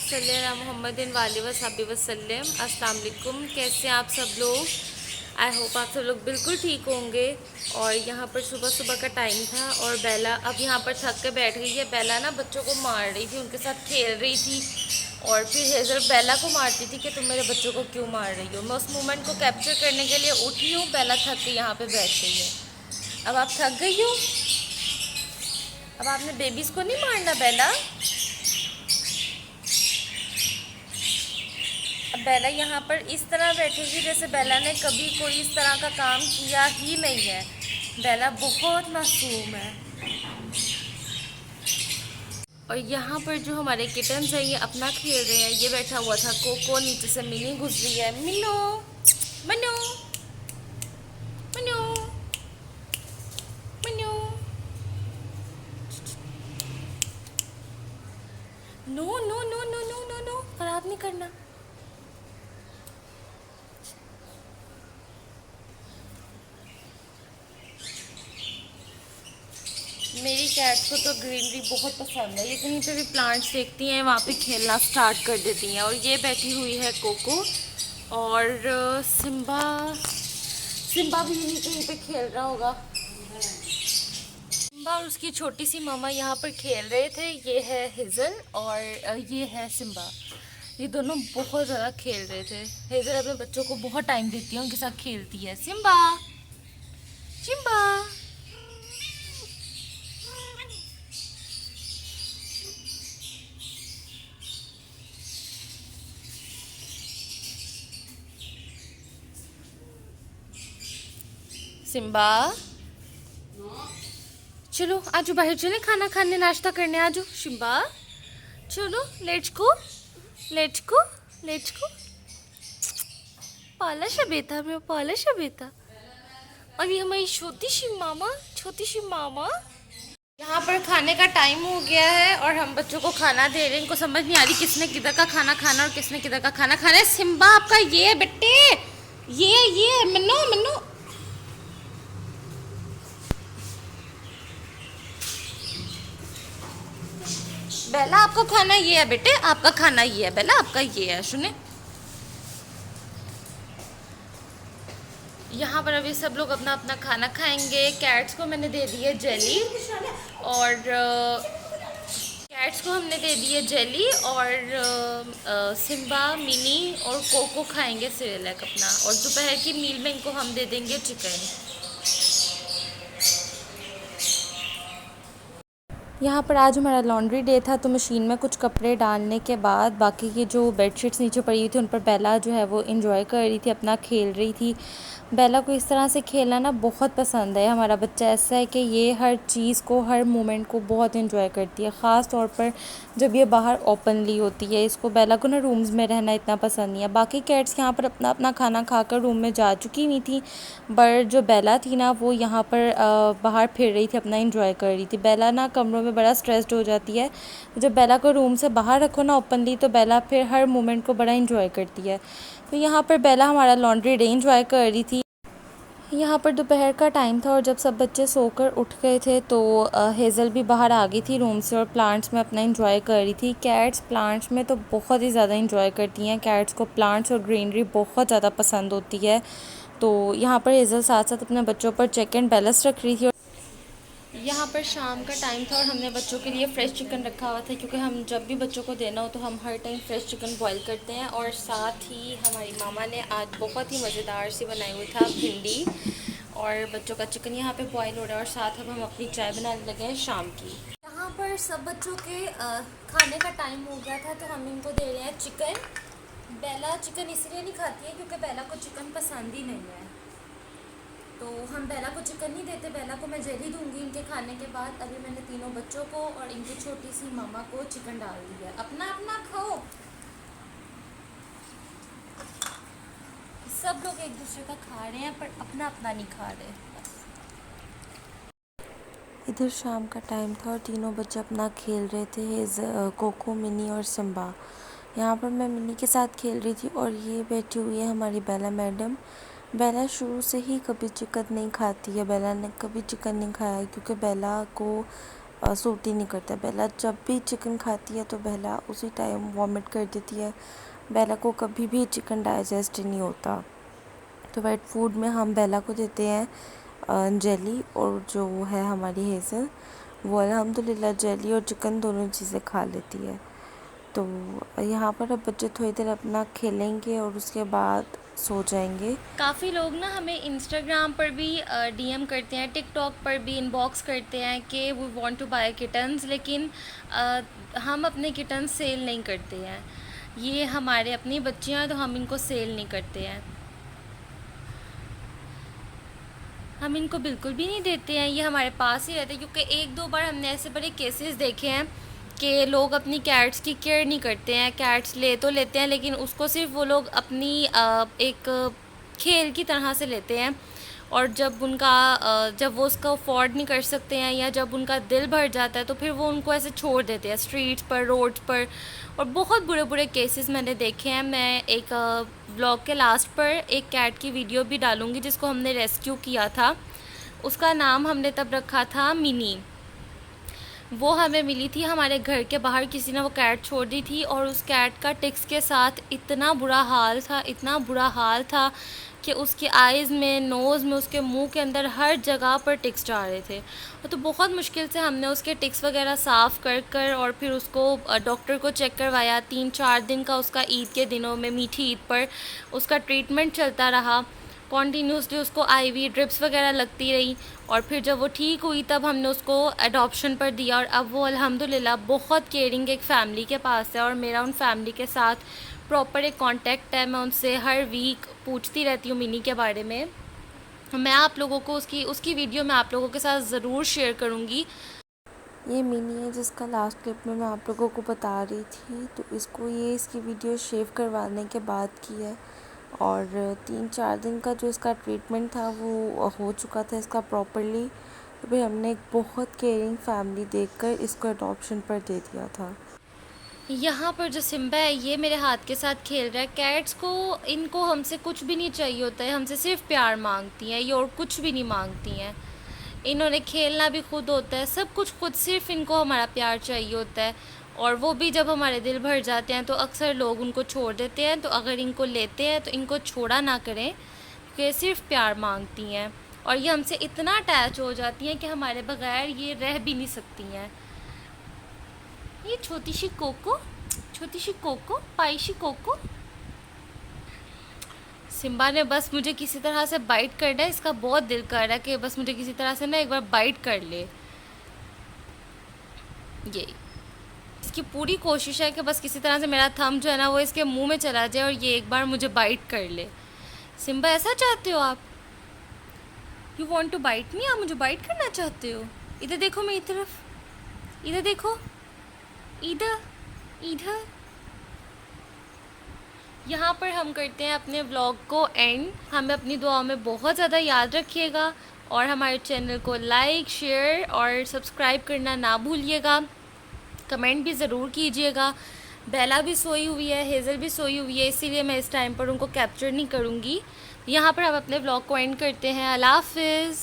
सल्ली अला मुहम्मदिन वाले वसहबी वसल्लम। अस्सलाम वालेकुम। कैसे हैं आप सब लोग? आई होप आप सब लोग बिल्कुल ठीक होंगे। और यहाँ पर सुबह सुबह का टाइम था और बेला अब यहाँ पर थक के बैठ गई है। बेला ना बच्चों को मार रही थी, उनके साथ खेल रही थी और फिर हेज़ल बेला को मारती थी कि तुम मेरे बच्चों को क्यों मार रही हो। मैं उस मोमेंट को कैप्चर करने के लिए उठी हूँ। बेला थक के यहाँ पर बैठ गई है। अब आप थक गई हो? अब आपने बेबीज़ को नहीं मारना बेला। अब बेला यहाँ पर इस तरह बैठेगी जैसे बेला ने कभी कोई इस तरह का काम किया ही नहीं है। बेला बहुत मासूम है। और यहाँ पर जो हमारे किटन्स हैं ये अपना खेल रहे हैं। ये बैठा हुआ था कोको, नीचे से मिनी घुस रही है। मिनो मनो मनो मनो। No no no no no no no, खराब नहीं करना। मेरी कैट को तो ग्रीनरी बहुत पसंद है। ये कहीं पे भी प्लांट्स देखती हैं वहाँ पे खेलना स्टार्ट कर देती हैं। और ये बैठी हुई है कोको और सिम्बा। सिम्बा भी यहीं कहीं पे खेल रहा होगा। सिम्बा और उसकी छोटी सी मामा यहाँ पर खेल रहे थे। ये है हेज़ल और ये है सिम्बा। ये दोनों बहुत ज़्यादा खेल रहे थे। हेज़ल अपने बच्चों को बहुत टाइम देती है, उनके साथ खेलती है। Simba Simba. सिम्बा चलो आजो बाहर चले खाना खाने, नाश्ता करने आजो। सिम्बा चलो let's go let's go let's go. पाला सा बेटा, मेरा पाला सा बेटा। और ये हमारी छोटी सी मामा, छोटी सी मामा। यहाँ पर खाने का टाइम हो गया है और हम बच्चों को खाना दे रहे हैं। इनको समझ नहीं आ रही किसने किधर का खाना खाना और किसने किधर का खाना खाना है। सिम्बा आपका ये है बेटे, ये मन्नो मन्नो। बेला आपका खाना ये है बेटे, आपका खाना ये है। बेला आपका ये है, सुने। यहाँ पर अभी सब लोग अपना अपना खाना खाएंगे। कैट्स को मैंने दे दी है जेली और कैट्स को हमने दे दी है जेली और सिम्बा, मिनी और कोको खाएंगे सेरेलैक अपना। और दोपहर की मील में इनको हम दे देंगे चिकन। यहाँ पर आज हमारा लॉन्ड्री डे था तो मशीन में कुछ कपड़े डालने के बाद बाकी की जो बेडशीट्स नीचे पड़ी हुई थी उन पर बेला जो है वो एंजॉय कर रही थी, अपना खेल रही थी। बेला को इस तरह से खेलना ना बहुत पसंद है। हमारा बच्चा ऐसा है कि ये हर चीज़ को, हर मोमेंट को बहुत एंजॉय करती है, ख़ास तौर पर जब ये बाहर ओपनली होती है। इसको बेला को ना रूम्स में रहना इतना पसंद नहीं है। बाकी कैट्स यहाँ पर अपना अपना खाना खाकर रूम में जा चुकी हुई थी, पर जो बेला थी ना वो यहाँ पर बाहर फिर रही थी, अपना एंजॉय कर रही थी। बेला ना कमरों में बड़ा स्ट्रेस्ड हो जाती है। जब बेला को रूम से बाहर रखो ना ओपनली तो बेला फिर हर मोमेंट को बड़ा एंजॉय करती है। तो यहाँ पर बेला हमारा लॉन्ड्री डे एंजॉय कर रही थी। यहाँ पर दोपहर का टाइम था और जब सब बच्चे सोकर उठ गए थे तो हेज़ल भी बाहर आ गई थी रूम से और प्लांट्स में अपना एंजॉय कर रही थी। कैट्स प्लांट्स में तो बहुत ही ज़्यादा एंजॉय करती हैं। कैट्स को प्लांट्स और ग्रीनरी बहुत ज़्यादा पसंद होती है। तो यहाँ पर हेज़ल साथ साथ अपने बच्चों पर चेक एंड बैलेंस रख रही थी। यहाँ पर शाम का टाइम था और हमने बच्चों के लिए फ़्रेश चिकन रखा हुआ था, क्योंकि हम जब भी बच्चों को देना हो तो हम हर टाइम फ़्रेश चिकन बॉईल करते हैं। और साथ ही हमारी मामा ने आज बहुत ही मज़ेदार सी बनाई हुई था भिंडी और बच्चों का चिकन यहाँ पे बॉईल हो रहा है। और साथ अब हम अपनी चाय बनाने लगे हैं शाम की। यहाँ पर सब बच्चों के खाने का टाइम हो गया था तो हम इनको दे रहे हैं चिकन। बेला चिकन इसलिए नहीं खाती है क्योंकि बेला को चिकन पसंद ही नहीं है, तो हम बेला को चिकन नहीं देते। बेला को मैं जेली दूंगी इनके खाने के बाद। अभी मैंने तीनों बच्चों को और इनकी छोटी सी मामा को चिकन डाल दिया। अपना अपना खाओ। सब लोग एक दूसरे का खा रहे हैं पर अपना अपना नहीं खा रहे। इधर शाम का टाइम था और तीनों बच्चे अपना खेल रहे थे, कोको, मिनी और सिम्बा। यहाँ पर मैं मिनी के साथ खेल रही थी और ये बैठी हुई है हमारी बेला मैडम। बेला शुरू से ही कभी चिकन नहीं खाती है। बेला ने कभी चिकन नहीं खाया क्योंकि बेला को सूट ही नहीं करता। बेला जब भी चिकन खाती है तो बेला उसी टाइम वॉमिट कर देती है। बेला को कभी भी चिकन डाइजेस्ट ही नहीं होता। तो वेट फूड में हम बेला को देते हैं जेली, और जो है हमारी हेज़ल वो अल्हम्दुलिल्लाह जेली और चिकन दोनों चीज़ें खा लेती है। तो यहाँ पर अब बच्चे थोड़ी देर अपना खेलेंगे और उसके बाद सो जाएंगे। काफ़ी लोग ना हमें इंस्टाग्राम पर भी डीएम करते हैं, टिकटॉक पर भी इनबॉक्स करते हैं कि we want to buy kittens, लेकिन हम अपने किटन्स सेल नहीं करते हैं। ये हमारे अपनी बच्चियाँ हैं तो हम इनको सेल नहीं करते हैं, हम इनको बिल्कुल भी नहीं देते हैं। ये हमारे पास ही रहते हैं, क्योंकि एक दो बार हमने ऐसे बड़े केसेस देखे हैं कि लोग अपनी कैट्स की केयर नहीं करते हैं। कैट्स ले तो लेते हैं लेकिन उसको सिर्फ वो लोग अपनी एक खेल की तरह से लेते हैं, और जब वो उसका अफोर्ड नहीं कर सकते हैं या जब उनका दिल भर जाता है तो फिर वो उनको ऐसे छोड़ देते हैं स्ट्रीट्स पर, रोड्स पर। और बहुत बुरे बुरे केसेस मैंने देखे हैं। मैं एक व्लॉग के लास्ट पर एक कैट की वीडियो भी डालूँगी जिसको हमने रेस्क्यू किया था। उसका नाम हमने तब रखा था मिनी। वो हमें मिली थी हमारे घर के बाहर, किसी ने वो कैट छोड़ दी थी, और उस कैट का टिक्स के साथ इतना बुरा हाल था, इतना बुरा हाल था कि उसकी आइज़ में, नोज़ में, उसके मुंह के अंदर हर जगह पर टिक्स जा रहे थे। तो बहुत मुश्किल से हमने उसके टिक्स वगैरह साफ़ कर कर और फिर उसको डॉक्टर को चेक करवाया। 3-4 दिन का उसका ईद के दिनों में, मीठी ईद पर उसका ट्रीटमेंट चलता रहा। कॉन्टीन्यूसली उसको आईवी ड्रिप्स वगैरह लगती रही, और फिर जब वो ठीक हुई तब हमने उसको अडॉप्शन पर दिया, और अब वो अल्हम्दुलिल्लाह बहुत केयरिंग एक फ़ैमिली के पास है। और मेरा उन फैमिली के साथ प्रॉपर एक कांटेक्ट है। मैं उनसे हर वीक पूछती रहती हूँ मिनी के बारे में। मैं आप लोगों को उसकी वीडियो मैं आप लोगों के साथ ज़रूर शेयर करूँगी। ये मिनी है जिसका लास्ट क्लिप में मैं आप लोगों को बता रही थी। तो इसकी वीडियो शेव करवाने के बाद की है, और 3-4 दिन का जो इसका ट्रीटमेंट था वो हो चुका था इसका प्रॉपरली। तो फिर हमने एक बहुत केयरिंग फैमिली देखकर इसको अडॉप्शन पर दे दिया था। यहाँ पर जो सिम्बा है ये मेरे हाथ के साथ खेल रहा है। कैट्स को, इनको हमसे कुछ भी नहीं चाहिए होता है, हमसे सिर्फ प्यार मांगती हैं ये, और कुछ भी नहीं मांगती हैं। इन्होंने खेलना भी खुद होता है, सब कुछ खुद, सिर्फ इनको हमारा प्यार चाहिए होता है। और वो भी जब हमारे दिल भर जाते हैं तो अक्सर लोग उनको छोड़ देते हैं। तो अगर इनको लेते हैं तो इनको छोड़ा ना करें, क्योंकि ये सिर्फ प्यार मांगती हैं, और ये हमसे इतना अटैच हो जाती हैं कि हमारे बगैर ये रह भी नहीं सकती हैं। ये छोटी सी कोको, पाइशी कोको। सिम्बा ने बस मुझे किसी तरह से बाइट करना है, इसका बहुत दिल कर रहा है कि बस मुझे किसी तरह से ना एक बार बाइट कर ले। ये इसकी पूरी कोशिश है कि बस किसी तरह से मेरा थंब जो है ना वो इसके मुंह में चला जाए और ये एक बार मुझे बाइट कर ले। सिम्बा, ऐसा चाहते हो आप? You want to bite me? आप मुझे बाइट करना चाहते हो? इधर देखो मेरी तरफ, इधर देखो, इधर इधर। यहाँ पर हम करते हैं अपने व्लॉग को एंड। हमें अपनी दुआओं में बहुत ज़्यादा याद रखिएगा, और हमारे चैनल को लाइक, शेयर और सब्सक्राइब करना ना भूलिएगा। कमेंट भी ज़रूर कीजिएगा। बेला भी सोई हुई है, हेज़ल भी सोई हुई है, इसीलिए मैं इस टाइम पर उनको कैप्चर नहीं करूँगी। यहाँ पर हम अपने व्लॉग को एंड करते हैं। अल्लाह हाफ़िज़।